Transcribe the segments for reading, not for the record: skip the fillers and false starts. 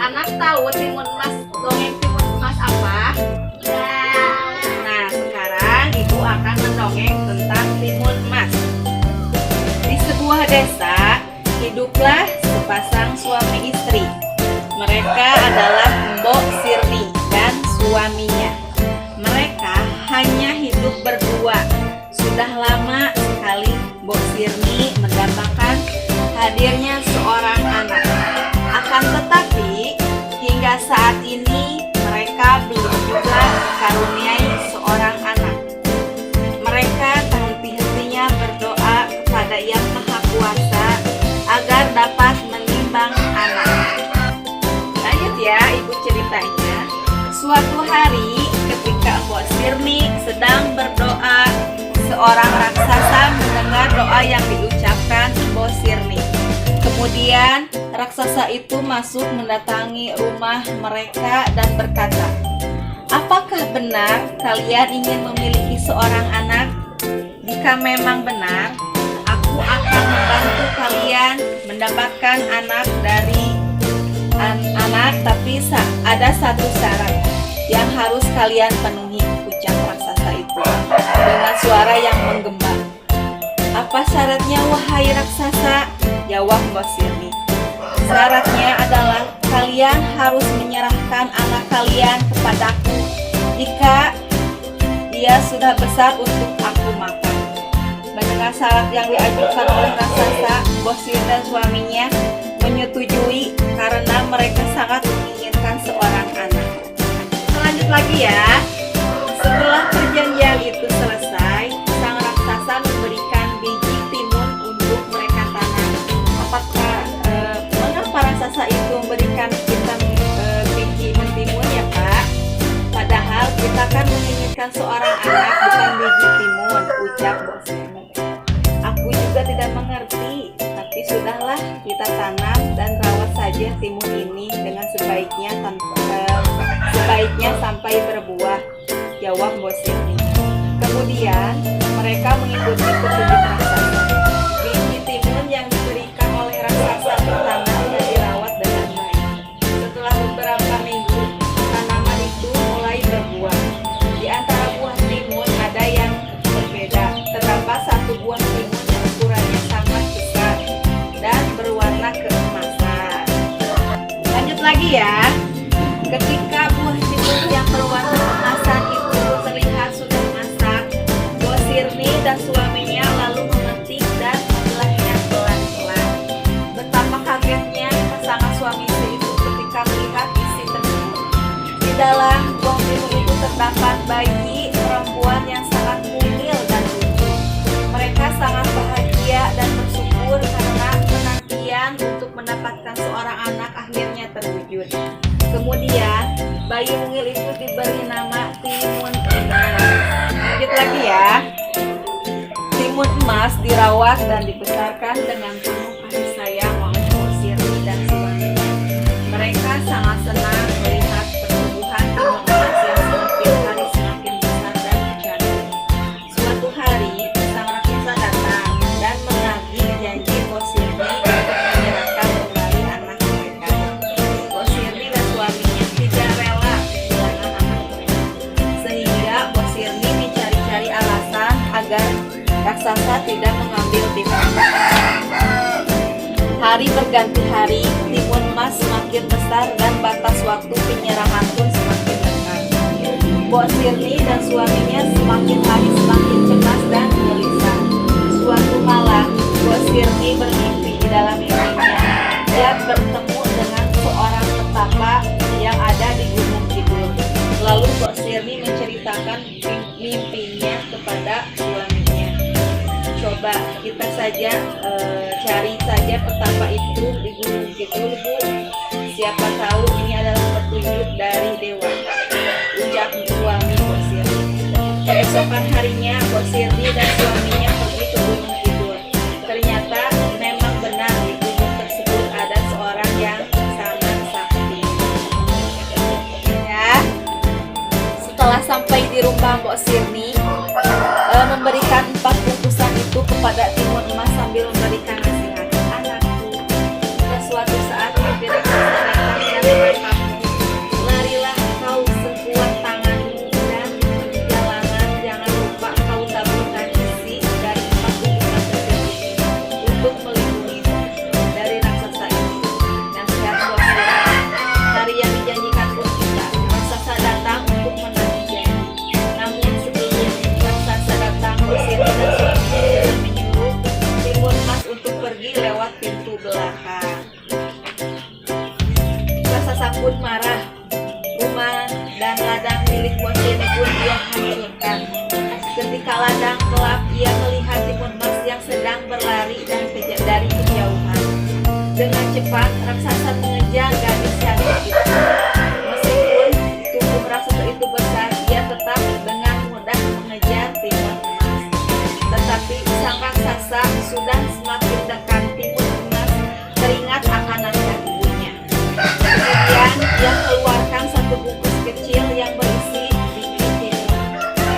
anak-anak tahu dongeng timun emas apa? Nah, sekarang ibu akan mendongeng tentang timun emas. Di sebuah desa, hiduplah sepasang suami istri. Mereka adalah Mbok Sirni dan suaminya. Mereka hanya hidup berdua. Sudah lama sekali Mbok Sirni mendapatkan hadirnya seorang anak. Akan tetapi, hingga saat ini mereka belum juga dikaruniai seorang anak. Mereka tak henti-hentinya berdoa kepada Yang Maha Kuasa agar dapat menimbang anak. Lanjut ya, ibu ceritanya. Suatu hari ketika Mbok Sirni sedang berdoa, seorang raksasa mendengar doa yang diucapkan Mbok Sirni. Kemudian raksasa itu masuk mendatangi rumah mereka dan berkata, "Apakah benar kalian ingin memiliki seorang anak? Jika memang benar, aku akan membantu kalian mendapatkan anak dari anak, tapi ada satu syarat yang harus kalian penuhi," ucap raksasa itu dengan suara yang menggema. "Apa syaratnya, wahai raksasa?" jawab Mbok Sirni. "Syaratnya adalah kalian harus menyerahkan anak kalian kepadaku jika dia sudah besar untuk aku makan." Mendengar syarat yang diajukan oleh raksasa, Mbok Sirni dan suaminya menyetujui karena mereka sangat menginginkan seorang anak. Lanjut lagi ya. Setelah perjanjian itu selesai, sang raksasa memberikan biji timun untuk mereka tanam. Mengapa raksasa itu memberikan kita biji timun ya Pak? Padahal kita kan menginginkan seorang anak, bukan biji timun, ucap Mbok Sirni. "Aku juga tidak mengerti, tapi sudahlah, kita tanam dan rawat saja timun ini dengan sebaiknya sampai berbuah," jawab Mbok Sirni. Kemudian mereka mengikuti petunjuk raksasa. Biji timun yang diberikan oleh raksasa ditanam dan dirawat dengan baik. Setelah beberapa minggu, tanaman itu mulai berbuah. Di antara buah timun ada yang berbeda. Terdapat satu buah timun yang ukurannya sangat besar dan berwarna keemasan. Lanjut lagi ya. Ketika buah timun yang berwarna keemasan itu terlihat sudah masak, Mbok Sirni dan suaminya lalu memetik dan memilahnya pelan-pelan. Betapa kagetnya pasangan suami istri itu ketika melihat isi timun. Di dalam buah timun itu terdapat bayi perempuan yang sangat mungil dan lucu. Mereka sangat bahagia dan bersyukur karena penantian untuk mendapatkan seorang anak akhirnya terwujud. Kemudian bayi mungil itu diberi nama timun emas. Lanjut lagi ya. Timun emas dirawat dan dibesarkan dengan penuh kasih sayang oleh Mbok Sirni dan suaminya. Mereka sangat senang melihat pertumbuhan timun emas yang semakin hari semakin besar dan cantik. Suatu hari sang raksasa datang dan menagih janji Mbok Sirni untuk menyerahkan kembali anak mereka. Mbok Sirni dan suaminya tidak rela kehilangan anak mereka, sehingga Mbok Sirni mencari-cari alasan agar raksasa tidak mengambil timun. Hari berganti hari, timun emas semakin besar dan batas waktu penyerahan pun semakin dekat. Mbok Sirni dan suaminya semakin hari semakin cemas dan gelisah. Suatu malam, Mbok Sirni bermimpi. Di dalam mimpinya, dia bertemu dengan seorang petapa yang ada di Gunung Kidul. Lalu Mbok Sirni menceritakan mimpinya kepada suaminya. "Coba kita saja cari saja petapa itu di Gunung Kidul, Bu. Siapa tahu ini adalah petunjuk dari dewa," ucap suami Mbok Sirni. Keesokan harinya, Mbok Sirni dan suaminya pergi ke Gunung Kidul. Ternyata memang benar di gunung tersebut ada seorang yang sangat sakti. Ya, setelah sampai di rumah Mbok Sirni, memberikan 4 bungkusan itu kepada timun emas sambil memberikan nasihat. "Anakku, jika suatu saat nanti raksasa datang dan pun marah. Rumah dan ladang milik Bosiri pun ia hancurkan. Ketika ladang gelap, ia melihat timun mas yang sedang berlari dan dari kejauhan. Dengan cepat, raksasa mengejar gadis cantik itu. Meskipun tubuh raksasa itu besar, ia tetap dengan mudah mengejar timun emas. Tetapi sang raksasa sudah semakin dekat. Timun emas teringat akan nasihat ibunya. Kemudian ia keluarkan satu bungkus kecil yang berisi biji timun.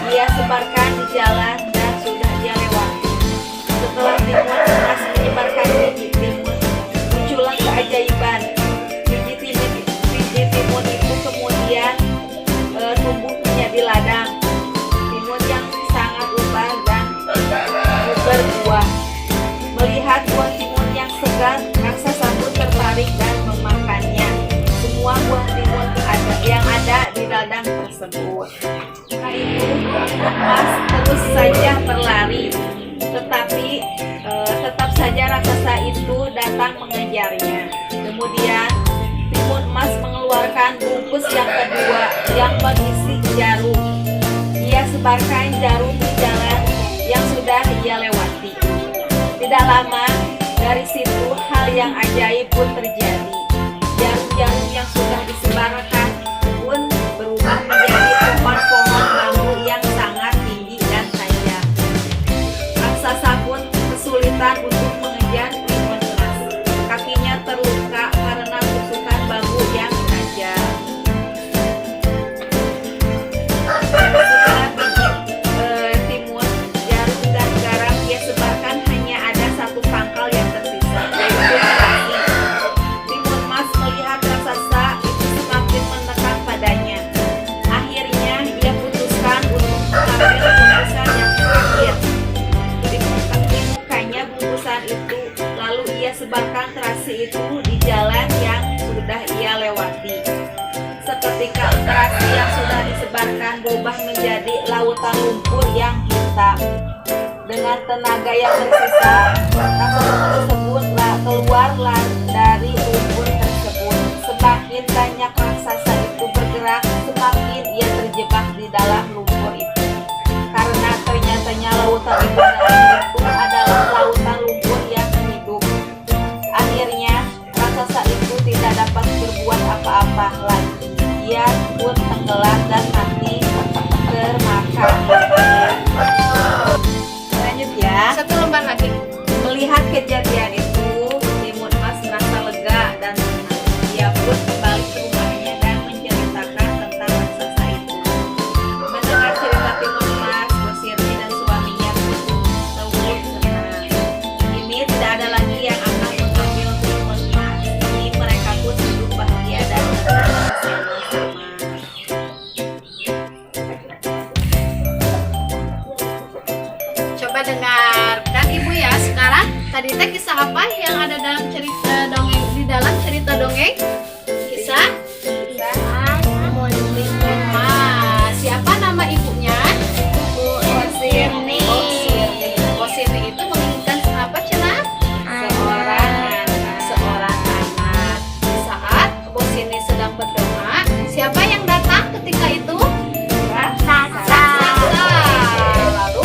Dia sebarkan di jalan dan sudah dia lewati. Setelah timun emas menyebarkan biji timun, muncullah keajaiban. Biji timun itu kemudian tumbuh menjadi ladang. Timun yang sangat lebar dan berbuah. Melihat buah timun yang segar, raksasa pun tertarik dan memakannya. Semua buah timun yang ada di ladang tersebut. Setelah itu, emas terus saja berlari, tetapi tetap saja raksasa itu datang mengejarnya. Kemudian timun emas mengeluarkan bungkus yang kedua yang berisi jarum. Ia sebarkan jarum di jalan yang sudah ia lewati. Tidak lama dari situ hal yang ajaib pun terjadi. Jarum-jarum yang sudah disebarkan pun berubah menjadi pohon-pohon bambu yang sangat tinggi dan tajam. Raksasa pun kesulitan untuk mengejar timun emas. Kakinya terluka karena tusukan bambu yang tajam. Setelah biji timun, jarum dan garam ia sebarkan, hanya ada satu pangkal yang tersisa, yaitu terasi. Timun emas melihat raksasa itu semakin mendekat padanya. Akhirnya ia putuskan untuk mengambil bungkusan yang terakhir. Dibukanya bungkusan itu, lalu ia sebarkan terasi itu di jalan yang sudah ia lewati. Seketika terasi yang sudah disebarkan berubah menjadi lautan lumpur yang hitam. Dengan tenaga yang tersisa, raksasa tersebut keluar dari lumpur tersebut. Semakin banyak raksasa itu bergerak, semakin ia terjebak di dalam lumpur itu. Karena ternyata lautan itu adalah lautan lumpur yang hidup. Akhirnya raksasa itu tidak dapat berbuat apa-apa lagi. Ia pun tenggelam dan mati termakan. Lanjut ya. Satu lembar lagi. Melihat kejadian itu, timun emas merasa lega dan tenang. Ia pun kembali ke rumahnya dan menceritakan tentang raksasa itu. Mendengar cerita timun emas, Bosiri dan suaminya pun turut senang. Ini tidak ada lagi yang akan mengambil timun emas. Ini mereka pun hidup bahagia dan tenang bersama-sama. Coba dengarkan Ibu ya. Sekarang tadi teh kisah apa yang ada dalam cerita dongeng, di dalam cerita dongeng? Kisah siapa nama ibunya? Bosiri. Bosiri itu menginginkan apa, Cina? Seorang anak. Saat Bosiri sedang berdoa, siapa yang datang ketika itu? Raksasa. Lalu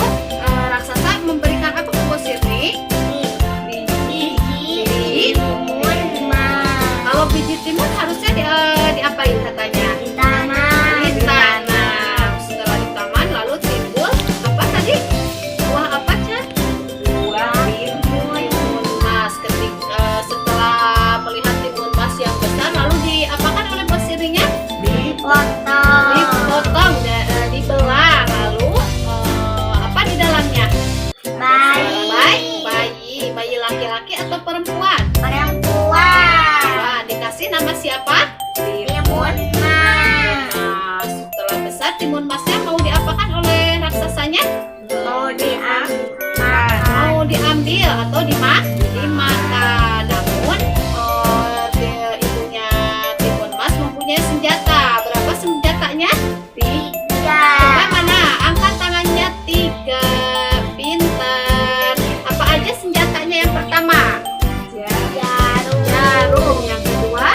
raksasa memberikan apa ke Bosiri? Biji timun. Kalau biji timun harusnya diapain katanya? Ditanam. Setelah ditanam lalu timbul apa tadi? Buah apa, Chan? Buah timun Mas. Setelah melihat timun mas yang besar, lalu diapakan oleh Bosirinya? Dipotong, dibelah. Lalu apa di dalamnya? Bayi laki-laki atau perempuan? Wah, dikasih nama siapa? Nah, setelah besar timun masnya mau diapakan oleh raksasanya? Mau diambil atau dimakan. Namun ibunya timun mas mempunyai senjata. Berapa senjatanya? 3. Coba mana? Angkat tangannya 3. Pintar. Apa aja senjatanya yang pertama? Jarum. Yang kedua?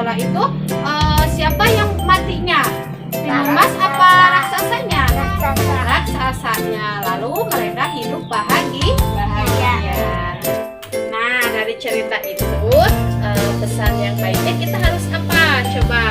setelah itu siapa yang matinya? Timun Mas apa raksasanya? Raksasanya. Lalu mereka hidup bahagia. Nah, dari cerita itu pesan yang baiknya kita harus apa? Coba.